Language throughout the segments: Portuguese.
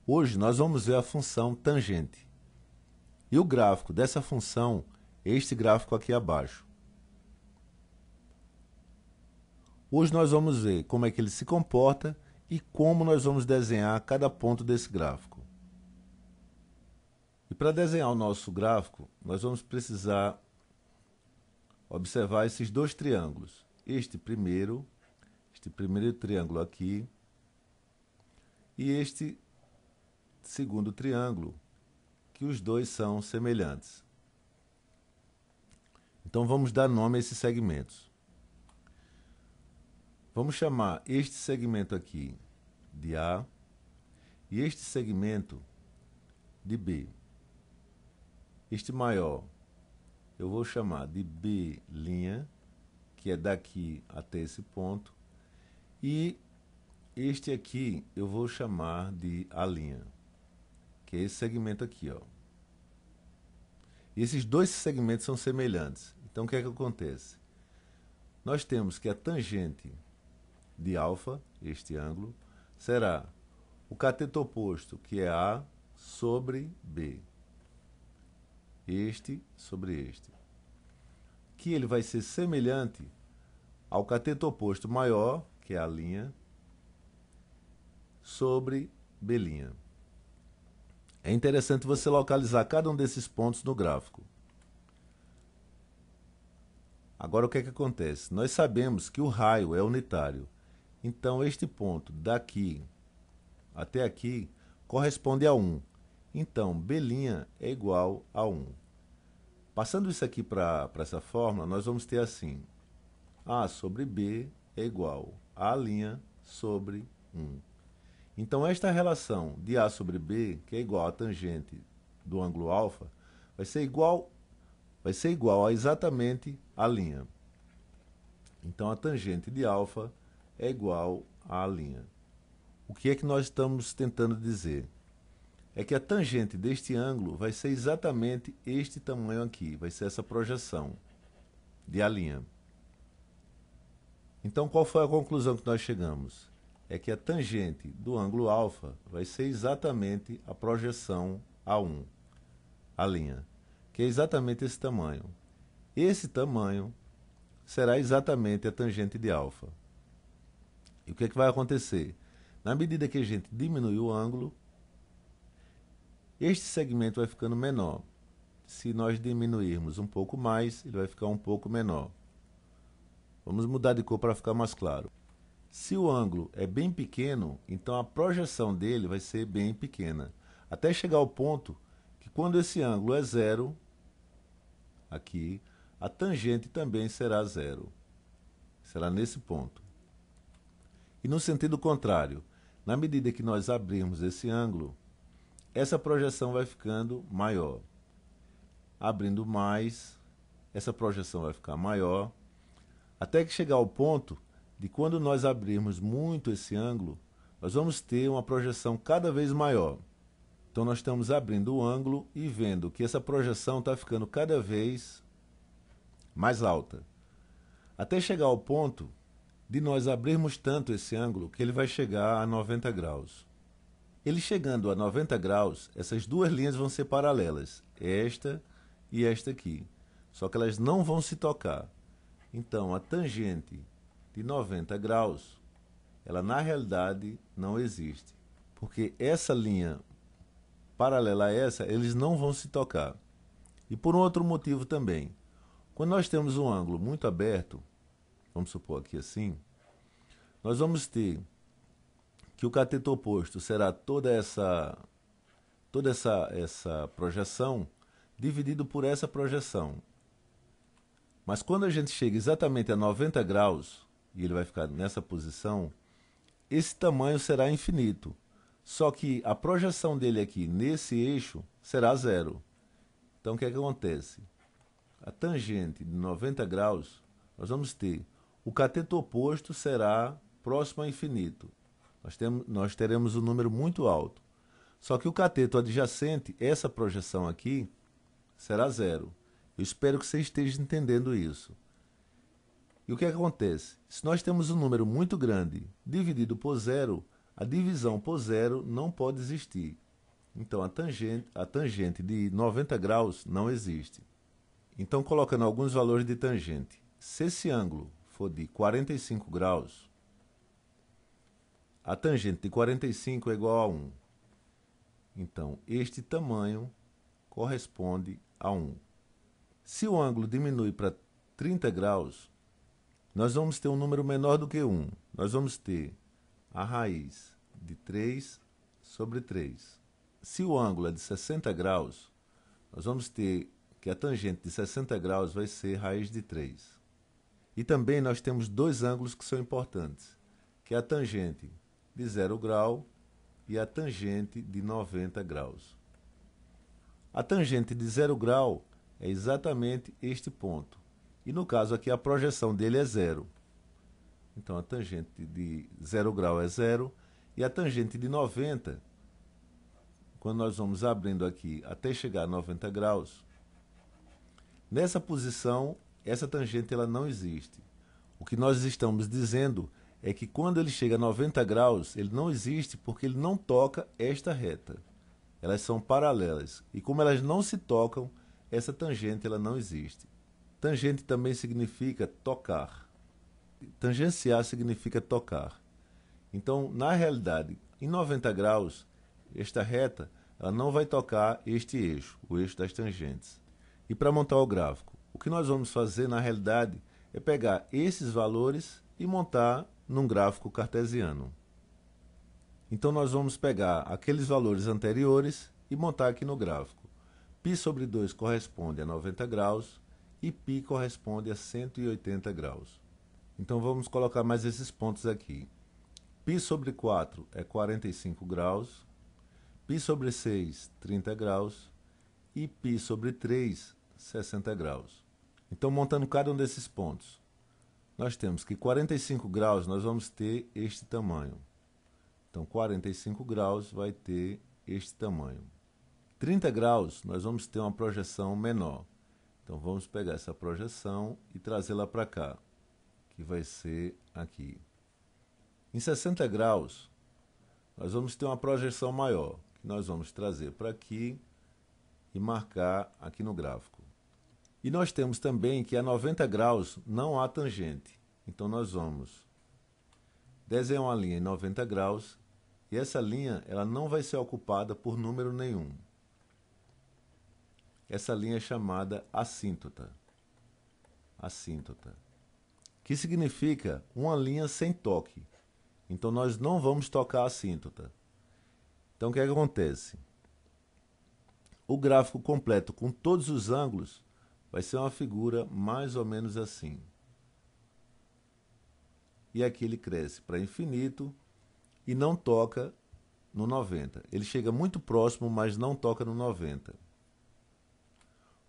Hoje nós vamos ver a função tangente. E o gráfico dessa função é este gráfico aqui abaixo. Hoje nós vamos ver como é que ele se comporta e como nós vamos desenhar cada ponto desse gráfico. E para desenhar o nosso gráfico, nós vamos precisar observar esses dois triângulos. Este primeiro triângulo aqui e este segundo triângulo, que os dois são semelhantes. Então vamos dar nome a esses segmentos. Vamos chamar este segmento aqui de A e este segmento de B. Este maior eu vou chamar de B', que é daqui até esse ponto, e este aqui eu vou chamar de A', que é esse segmento aqui, ó. E esses dois segmentos são semelhantes. Então o que é que acontece? Nós temos que a tangente de alfa, este ângulo, será o cateto oposto, que é A sobre B. Este sobre este. Que ele vai ser semelhante ao cateto oposto maior, que é A', sobre B'. É interessante você localizar cada um desses pontos no gráfico. Agora o que é que acontece? Nós sabemos que o raio é unitário. Então este ponto daqui até aqui corresponde a 1. Então B' é igual a 1. Passando isso aqui para essa fórmula, nós vamos ter assim: A sobre B é igual a A' sobre 1. Então esta relação de A sobre B, que é igual à tangente do ângulo alfa, vai ser igual a exatamente a linha. Então a tangente de alfa é igual a A'. O que é que nós estamos tentando dizer? É que a tangente deste ângulo vai ser exatamente este tamanho aqui, vai ser essa projeção de A'. Então qual foi a conclusão que nós chegamos? É que a tangente do ângulo alfa vai ser exatamente a projeção A1, A', que é exatamente esse tamanho. Esse tamanho será exatamente a tangente de alfa. E o que é que vai acontecer? Na medida que a gente diminui o ângulo, este segmento vai ficando menor. Se nós diminuirmos um pouco mais, ele vai ficar um pouco menor. Vamos mudar de cor para ficar mais claro. Se o ângulo é bem pequeno, então a projeção dele vai ser bem pequena. Até chegar ao ponto que quando esse ângulo é zero, aqui, a tangente também será zero. Será nesse ponto. E no sentido contrário, na medida que nós abrirmos esse ângulo, essa projeção vai ficando maior. Abrindo mais, essa projeção vai ficar maior, até que chegar ao ponto de quando nós abrirmos muito esse ângulo, nós vamos ter uma projeção cada vez maior. Então nós estamos abrindo o ângulo e vendo que essa projeção está ficando cada vez mais alta. Até chegar ao ponto de nós abrirmos tanto esse ângulo que ele vai chegar a 90 graus. Ele chegando a 90 graus, essas duas linhas vão ser paralelas, esta e esta aqui. Só que elas não vão se tocar. Então a tangente de 90 graus, ela na realidade não existe. Porque essa linha paralela a essa, eles não vão se tocar. E por um outro motivo também. Quando nós temos um ângulo muito aberto, vamos supor aqui assim, nós vamos ter que o cateto oposto será toda essa projeção dividido por essa projeção. Mas quando a gente chega exatamente a 90 graus, e ele vai ficar nessa posição, esse tamanho será infinito. Só que a projeção dele aqui nesse eixo será zero. Então o que é que acontece? A tangente de 90 graus, nós vamos ter o cateto oposto será próximo a infinito. Nós teremos um número muito alto. Só que o cateto adjacente, essa projeção aqui, será zero. Eu espero que você esteja entendendo isso. E o que acontece? Se nós temos um número muito grande dividido por zero, A divisão por zero não pode existir. Então, a tangente de 90 graus não existe. Então, colocando alguns valores de tangente. Se esse ângulo for de 45 graus, a tangente de 45 é igual a 1. Então, este tamanho corresponde a 1. Se o ângulo diminui para 30 graus, nós vamos ter um número menor do que 1. Nós vamos ter a raiz de 3 sobre 3. Se o ângulo é de 60 graus, nós vamos ter que a tangente de 60 graus vai ser raiz de 3. E também nós temos dois ângulos que são importantes, que é a tangente de 0 grau e a tangente de 90 graus. A tangente de 0 grau é exatamente este ponto. E no caso aqui a projeção dele é 0. Então a tangente de 0 grau é 0 e a tangente de 90, quando nós vamos abrindo aqui até chegar a 90 graus, nessa posição, essa tangente ela não existe. O que nós estamos dizendo é que quando ele chega a 90 graus, ele não existe porque ele não toca esta reta. Elas são paralelas. E como elas não se tocam, essa tangente ela não existe. Tangente também significa tocar. Tangenciar significa tocar. Então, na realidade, em 90 graus, esta reta ela não vai tocar este eixo, o eixo das tangentes. E para montar o gráfico, o que nós vamos fazer na realidade é pegar esses valores e montar num gráfico cartesiano. Então nós vamos pegar aqueles valores anteriores e montar aqui no gráfico. Π sobre 2 corresponde a 90 graus e π corresponde a 180 graus. Então vamos colocar mais esses pontos aqui. Π sobre 4 é 45 graus, π sobre 6, 30 graus e π sobre 3, 60 graus. Então, montando cada um desses pontos, nós temos que 45 graus nós vamos ter este tamanho. Então, 45 graus vai ter este tamanho. 30 graus nós vamos ter uma projeção menor. Então, vamos pegar essa projeção e trazê-la para cá, que vai ser aqui. Em 60 graus, nós vamos ter uma projeção maior, que nós vamos trazer para aqui e marcar aqui no gráfico. E nós temos também que a 90 graus não há tangente. Então nós vamos desenhar uma linha em 90 graus e essa linha ela não vai ser ocupada por número nenhum. Essa linha é chamada assíntota. Assíntota. Que significa uma linha sem toque. Então nós não vamos tocar a assíntota. Então o que acontece? O gráfico completo com todos os ângulos vai ser uma figura mais ou menos assim. E aqui ele cresce para infinito e não toca no 90. Ele chega muito próximo, mas não toca no 90.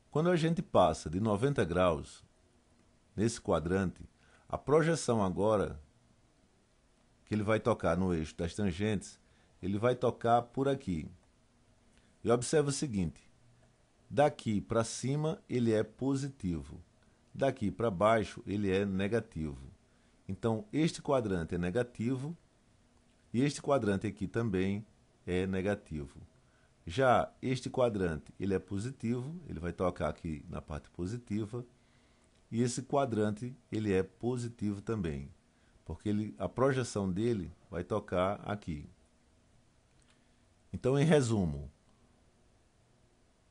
Quando a gente passa de 90 graus, nesse quadrante, a projeção agora, que ele vai tocar no eixo das tangentes, ele vai tocar por aqui. E observa o seguinte, daqui para cima ele é positivo, daqui para baixo ele é negativo. Então este quadrante é negativo e este quadrante aqui também é negativo. Já este quadrante ele é positivo, ele vai tocar aqui na parte positiva, e esse quadrante ele é positivo também, porque a projeção dele vai tocar aqui. Então, em resumo,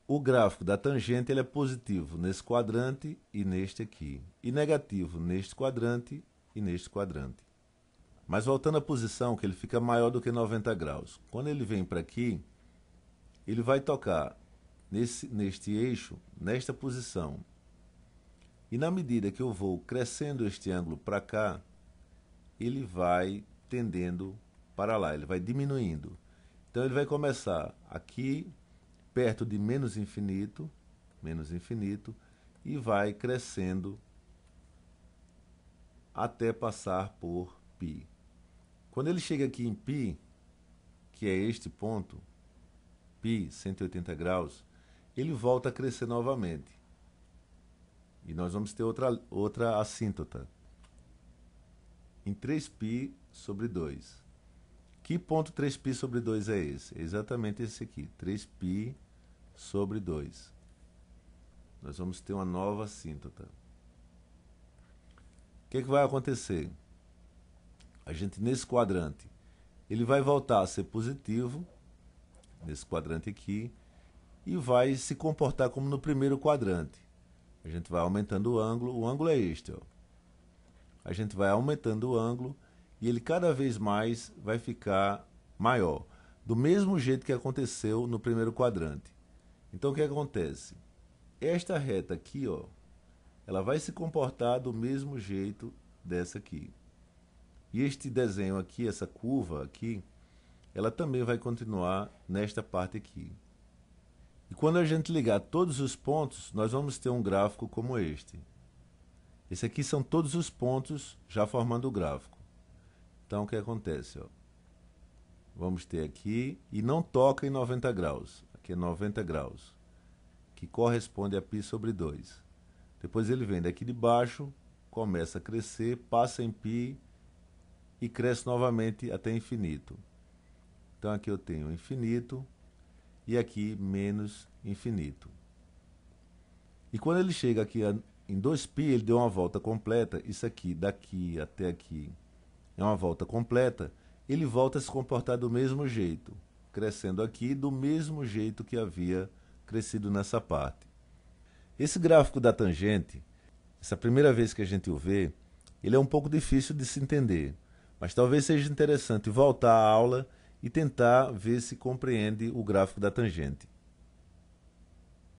o gráfico da tangente ele é positivo nesse quadrante e neste aqui, e negativo neste quadrante e neste quadrante. Mas voltando à posição, que ele fica maior do que 90 graus. Quando ele vem para aqui, ele vai tocar neste eixo, nesta posição. E na medida que eu vou crescendo este ângulo para cá, ele vai tendendo para lá, ele vai diminuindo. Então ele vai começar aqui, perto de menos infinito, e vai crescendo até passar por π. Quando ele chega aqui em π, que é este ponto, π, 180 graus, ele volta a crescer novamente. E nós vamos ter outra assíntota, em 3π sobre 2, Que ponto 3π sobre 2 é esse? É exatamente esse aqui, 3π sobre 2. Nós vamos ter uma nova assíntota. O que vai acontecer? A gente, nesse quadrante, ele vai voltar a ser positivo, nesse quadrante aqui, e vai se comportar como no primeiro quadrante. A gente vai aumentando o ângulo é este, ó. A gente vai aumentando o ângulo e ele cada vez mais vai ficar maior, do mesmo jeito que aconteceu no primeiro quadrante. Então o que acontece? Esta reta aqui, ó, ela vai se comportar do mesmo jeito dessa aqui. E este desenho aqui, essa curva aqui, ela também vai continuar nesta parte aqui. E quando a gente ligar todos os pontos, nós vamos ter um gráfico como este. Esse aqui são todos os pontos já formando o gráfico. Então o que acontece? Ó? Vamos ter aqui, e não toca em 90 graus. Aqui é 90 graus, que corresponde a π sobre 2. Depois ele vem daqui de baixo, começa a crescer, passa em π e cresce novamente até infinito. Então aqui eu tenho infinito e aqui menos infinito. E quando ele chega aqui em 2π, ele deu uma volta completa. Isso aqui, daqui até aqui, é uma volta completa. Ele volta a se comportar do mesmo jeito, crescendo aqui do mesmo jeito que havia crescido nessa parte. Esse gráfico da tangente, essa primeira vez que a gente o vê, ele é um pouco difícil de se entender, mas talvez seja interessante voltar à aula e tentar ver se compreende o gráfico da tangente.